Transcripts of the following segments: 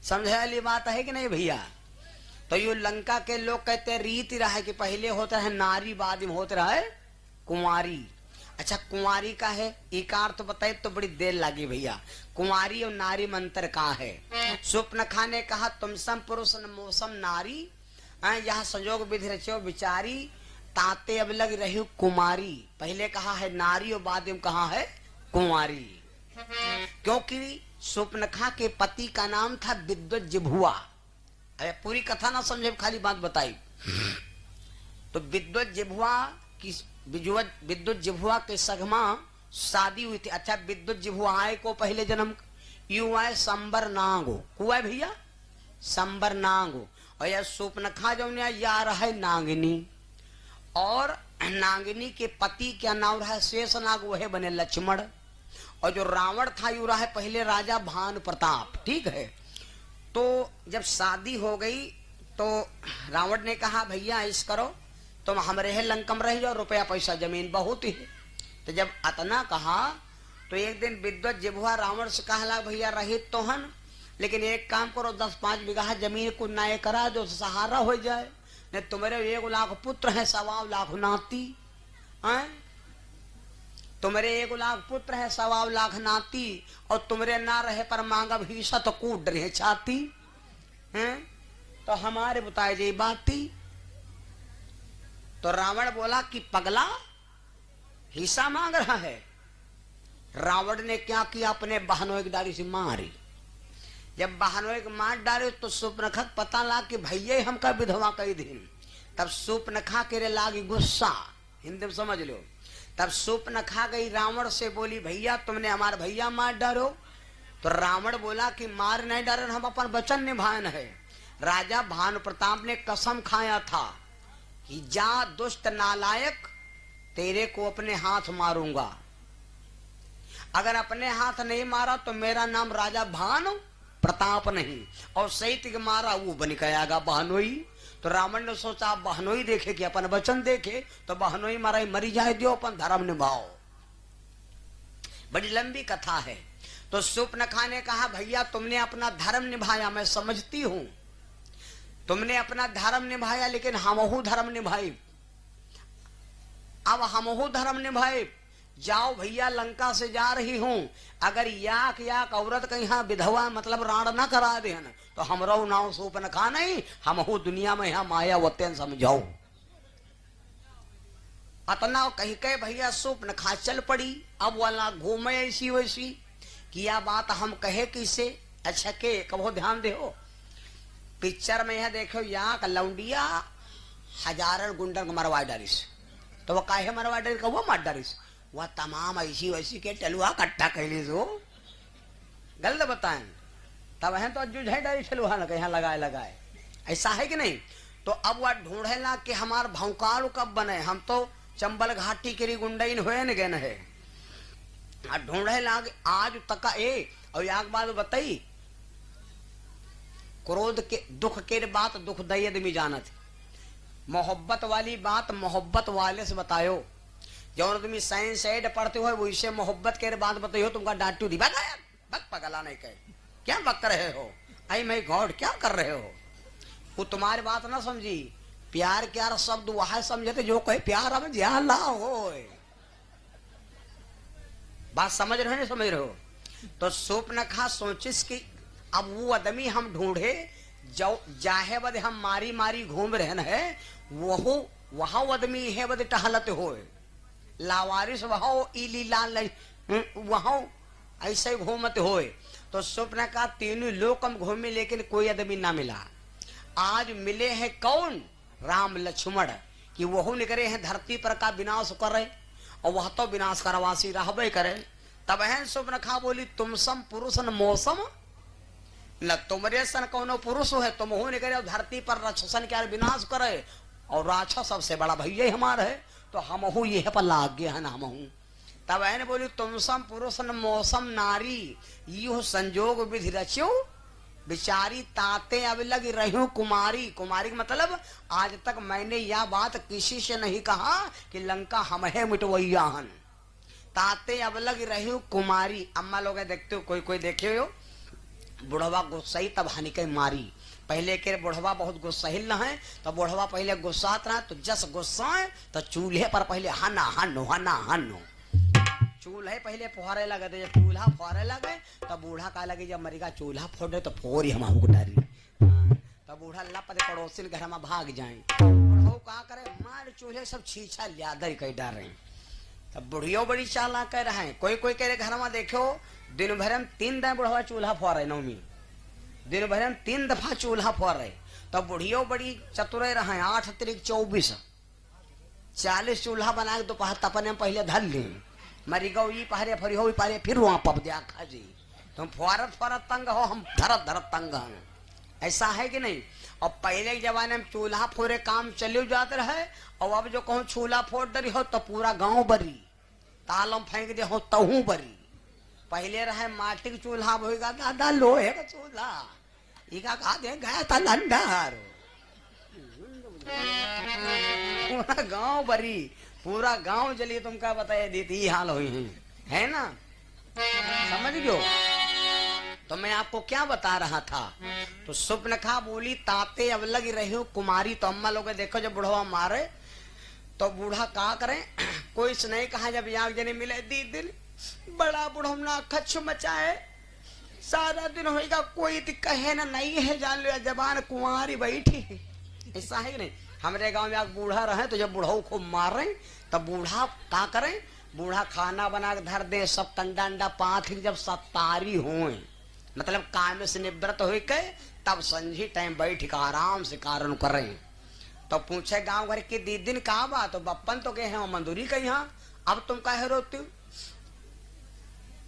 समझे वाली बात है कि नहीं भैया? तो ये लंका के लोग कहते हैं रीति रहा है कि पहले होता है नारी, बाद में होता है कुंवारी। अच्छा कुंवारी का है एक अर्थ बताए तो बड़ी देर लगी भैया। कुंवारी और नारी मंत्र का है। स्वप्नखा ने कहा तुम सम पुरुष मौसम नारी, यह संयोग विधि रचो विचारी, ताते अब लग रही कुमारी। पहले कहा है नारी और बाद में कहा है कुंवारी, क्योंकि स्वप्नखा के पति का नाम था विद्वत जिभुआ। अरे पूरी कथा ना समझे, खाली बात बताई। तो विद्वत जिभुआ के सगमा शादी हुई थी। अच्छा विद्वत जिभुआ को पहले जन्म युवा संबर नांगो हुआ भैया, संबर नांगो। और यह स्वप्नखा जो या रहा है नांगिनी, और नांगिनी के पति क्या नाम रहा है शेषनाग, वह बने लक्ष्मण। और जो रावण था यू रहा है पहले राजा भानु प्रताप, ठीक है। तो जब शादी हो गई तो रावण ने कहा भैया इस करो तुम हमरे लंकम रह जाओ, रुपया पैसा जमीन बहुत ही है। तो जब अतना कहा तो एक दिन विद्वत जिभुआ रावण से कहला भैया रहित तो हन, लेकिन एक काम करो 10-5 बीघा जमीन को न्याय करा दो, सहारा हो जाए। नहीं तुम्हारे 1 लाख पुत्र है, 1.25 लाख नाती हैं, तुम्हारे 1 लाख पुत्र है, 1.25 लाख नाती, और तुम्हारे ना रहे पर मांगा भीषा तो कूट रहे छाती हैं। तो हमारे बताए जी बात थी। तो रावण बोला कि पगला हिस्सा मांग रहा है। रावण ने क्या किया, अपने बहनों की डाली से मारी। जब बहनों के मार डाले तो स्वप्नखा पता ला कि भैया हमका विधवा कई दिन। तब स्वप्नखा के लागी गुस्सा, हिंदी में समझ लो। तब स्वप्नखा गई रावण से बोली भैया तुमने हमारे भैया मार डालो। तो रावण बोला कि मार नहीं डाले, हम अपन वचन निभान है। राजा भानु प्रताप ने कसम खाया था कि जा दुष्ट नालायक तेरे को अपने हाथ मारूंगा, अगर अपने हाथ नहीं मारा तो मेरा नाम राजा भानु प्रताप नहीं, और सहित मारा वो बन गयागा बहनोई। तो रावण ने सोचा बहनोई देखे कि अपन वचन देखे, तो बहनोई मारा मरी जाए दियो, अपन धर्म निभाओ। बड़ी लंबी कथा है। तो स्वप्नखा ने कहा भैया तुमने अपना धर्म निभाया, मैं समझती हूं तुमने अपना धर्म निभाया, लेकिन हमहू धर्म निभाई। अब हमहू धर्म निभाए, जाओ भैया लंका से जा रही हूं, अगर याक याक औरत कहीं विधवा मतलब राण ना करा दे तो हमरो नाव स्वप्नखा नहीं, हमहू दुनिया में यहाँ मायावत्यन समझाओ। अतना कही के भैया स्वप्नखा चल पड़ी। अब वाला घूमे ऐसी वैसी किया बात हम कहे किसे। अच्छा के कहो ध्यान दे पिक्चर में यह देखो याक लौंडिया हजारन गुंडन मरवा डालिस, तो वह काहे मरवा डालिस, वो मार डालिस, वह तमाम ऐसी वैसी के टलुआ कट्टा कहली जो गलत बताएं। तब है तो जुझ है डाली टलुआ ना कहीं लगाए, ऐसा है कि नहीं। तो अब वह ढूंढेला कि हमार भौकाल कब बने, हम तो चंबल घाटी के गुंडइन हुए न गए है, ढूंढे लाग आज तक और याक बात बताई क्रोध के दुख के बात दुख दई आदमी जानत, मोहब्बत वाली बात मोहब्बत वाले से बतायो। जो तुम साइंस एड पढ़ते हो वैसे मोहब्बत के बात बताइयो, तुमका डांटू दी बक पगला नहीं कहे क्या बक रहे हो, आई मैं गॉड क्या कर रहे हो। वो तुम्हारी बात ना समझी, प्यार क्या शब्द वह समझते जो कहे प्यार हम ज्यादा हो। बात समझ रहे हो नहीं समझ रहे हो। तो स्वप्नखा सोचिस कि अब वो आदमी हम ढूंढे जो जाहे बदे हम मारी मारी घूम रहे है, वह आदमी है बदे टहलते हो लावारिस वह इली लाल वह ऐसे घूमते हो। तो स्वप्न का तीनों लोक हम घूमे लेकिन कोई आदमी ना मिला। आज मिले हैं कौन, राम लक्ष्मण, कि वह निकले हैं धरती पर का विनाश करे, और वह तो विनाश करवासी रहबे करे। तब है स्वप्न खा बोली तुम सम पुरुष न मौसम, न तुमरे सन कौनो पुरुष है, तुम हो निकले धरती पर राक्षसन क्या विनाश करे, और राक्षस सबसे बड़ा भैया हमारा है, तो हम हूँ ये पर लाग गया है ना हम हूँ। तब है बोली तुम सम पुरुष न मौसम नारी, यू संजोग विधि रचो बिचारी, ताते अब लग रही कुमारी। कुमारी मतलब आज तक मैंने यह बात किसी से नहीं कहा कि लंका हम है मिटवैया हन, ताते अब लग रही कुमारी। अम्मा लोग देखते हो कोई कोई देखे हो बुढ़वा गुस्साई तब हनी के मारी। पहले के बुढ़वा बहुत गुस्साहिल न है, तो बुढ़वा पहले गुस्सात रहा, तो जस गुस्सा है तो चूल्हे पर पहले हना हनो हना हनो, चूल्हे पहले फुहारे लगे थे। जब चूल्हा फुहारे लगे तब बूढ़ा कहा लगे जब मरीगा चूल्हा फोड़े तो फोरी हम हुक डारी। तब बूढ़ा लप दे पड़ोसी घर में भाग जाए। बुढ़ऊ कहा करे मार चूल्हे सब छीछा लियादर कह डाल रहे। तब बुढ़ियो बड़ी चाला कह रहे हैं। कोई कोई कह रहे घर में देखो दिन भर में 3 दिन बुढ़वा चूल्हा फोड़े, नवमी दिन भर में 3 दफा चूल्हा फोड़े। तब बुढ़ियो बड़ी चतुरे रहे। 8 तिरिक 24 40 चूल्हा बना के दोपहर तपने में पहले धर ली। मरी गौ ये पहरे फरी हो पारे फिर वहां पप दिया खा जी। तुम फौरत फौरत तंग हो, हम धरत धरत तंग हैं। ऐसा है कि नहीं? और पहले के जमाने में चूल्हा फोड़े काम चले जाते रहे, और अब जो कहूँ चूल्हा फोड़ दरी हो तो पूरा गांव बरी, तालम फेंक दे हो तहू बरी। पहले रहे माटी का चूल्हा होगा, दादा लोहे का चूल्हा इका कहा दे गया था लंडर, पूरा गांव बरी, पूरा गांव जली। तुम क्या बताया देती हाल हुई है ना? समझ गयो? तो मैं आपको क्या बता रहा था, तो सुपनखा बोली ताते अब लगी रही हूँ कुमारी। तो अम्मा लोग देखो जब बुढ़वा मारे तो बूढ़ा क्या करे, कोई नहीं कहा। जब यहाँ जने मिले दी दिन बड़ा बुढ़ा खच्छ मचाए, सारा दिन होगा कोई कहे ना नहीं है, जान लो जबान कुंवारी बैठी। ऐसा है कि नहीं? हमारे गांव में बूढ़ा रहे तो जब बूढ़ाऊ को मार रहे तब बूढ़ा क्या करे, बूढ़ा खाना बना के धर दे, सब टंडा अंडा पाथ जब सतारी हो, मतलब काम से निवृत्त हो के तब संझी टाइम बैठ के आराम से कारण करे। तो पूछे गांव घर के दी दिन कहा बात, तो बप्पन तो गए हैं मंदूरी का यहाँ, अब तुम कहे रोती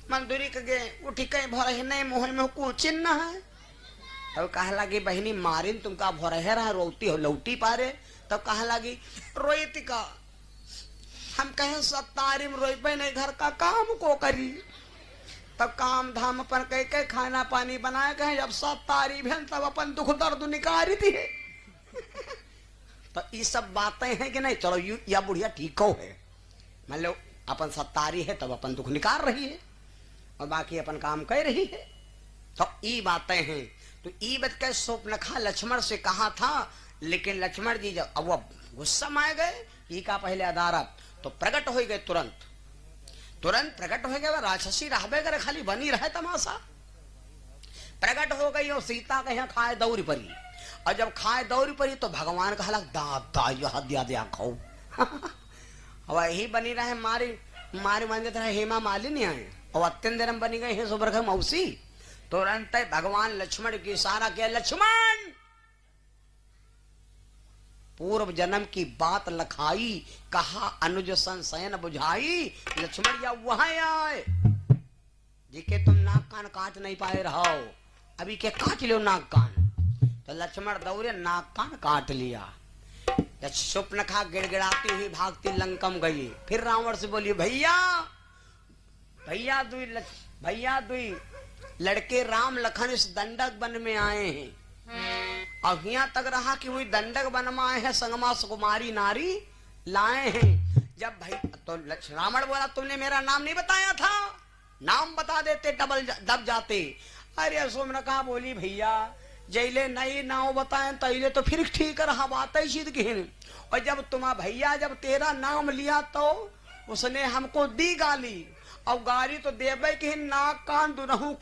मंदूरी के गए उठी कहीं भोर नहीं मोहन में को चिन्ह है। तब कहा लगी बहनी मारिन तुमका भोरहे रहा रोती हो लौटी पारे। तब कहा लगी रोईती का, हम कहें सत्तारी में रोई पे नहीं घर का काम को करी। तब काम धाम पर कह के खाना पानी बनाए कहे, जब सत्तारी भेल तब अपन दुख दर्द निकाली थी। तो ये सब बातें हैं कि नहीं? चलो या बुढ़िया ठीक हो है, मान लो अपन सत्तारी है तब अपन दुख निकाल रही है और बाकी अपन काम कर रही है। तो ये बातें हैं। तो ये बात के स्वप्नखा लक्ष्मण से कहा था, लेकिन लक्ष्मण जी जब अब वो गुस्सा में आ गए, ये का पहले अदारत तो प्रकट हो गए, तुरंत प्रकट हो गए। राक्षसी रहबे करे खाली बनी रहे तमाशा। प्रकट हो गई और सीता के यहाँ खाए दौरी परी, और जब खाए दौरी परी तो भगवान कहला दादा यह दिया दिया खाओ। वही बनी रहे मारी मारी मान रहे हेमा मालिनी आए और अत्यंत देर में बनी गई है सुबरख मौसी। तुरंत भगवान लक्ष्मण की इशारा किया, लक्ष्मण पूर्व जन्म की बात लखाई, कहा अनुज संशयन बुझाई। लक्ष्मण या वहां आए जिके तुम नाक कान काट नहीं पाए रहो, अभी के काट लो नाक कान। तो लक्ष्मण दौड़े नाक कान काट लिया। सुपनखा गिड़गिड़ाती हुई भागती लंकम गई। फिर रावण से बोली भैया भैया दुई लड़के राम लखन इस दंडक वन में आए हैं, और यहाँ तक रहा कि वही दंडक वन में आए हैं, संगमा सुकुमारी नारी लाए हैं। जब भाई तो रावण बोला तुमने मेरा नाम नहीं बताया था, नाम बता देते दब जाते। अरे सुपनखा बोली भैया जैले नई नाव बताएं तैले तो फिर ठीक रहा बात है। और जब तुम्हारा भैया जब तेरा नाम लिया तो उसने हमको दी गाली, और गाली तो देवे कि नाक कान दुनहु